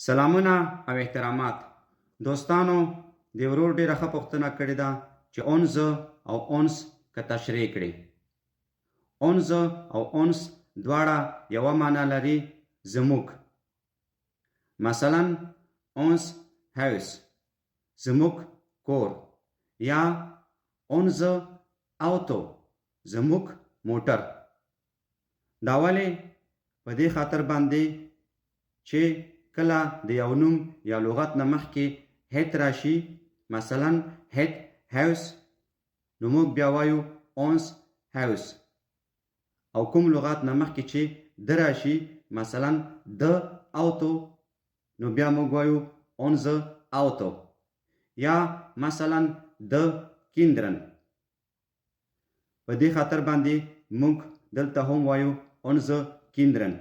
سلامونه او احترامات. دوستانو د ورور ډېره ښه پوښتنه کړې ده چې اونز او اونس که تشریح کړي. اونز او اونس دواړه یوه معنا لري، زموږ. مثلا اونس هاوس، زموږ کور، یا اونز اوتو، زموږ موټر. دا ولې؟ په دې خاطر باندې چې کله د یو نوم یا لغت نه مخکې هیت راشي، مثلا هیت هاوس، نو موږ بیا وایو اونس هاوس. او کوم لغت نه مخکې چې د راشي، مثلا د اوتو، نو بیا موږ وایو اونز اوتو. یا مثلا د کیندرن. په دې خاطر باندې موږ دلته هم وایو اونز کیندرن.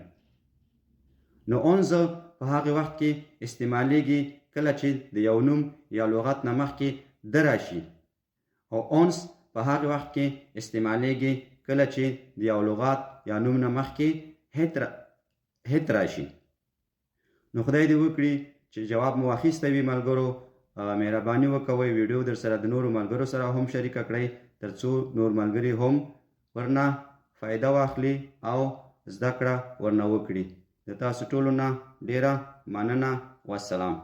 نو اونز په هغه وخت کې استعمالیږي کله چې د یو نوم یا لغت نه مخکې د راشي، او اونس په هغه وخت کې استعمالیږي کله چې د یو لغت یا نوم نه مخکې هیت راشي. نو خدای دې وکړي چې جواب مو اخیستی وي ملګرو. مهرباني وکوئ ویډیو در سره د نورو ملګرو سره هم شریکه کړئ، ترڅو نور ملګري هم ورنه فایده واخلي او زده کړه ورنه وکړي. د تاسو ټولو نه ډیره مننه. والسلام.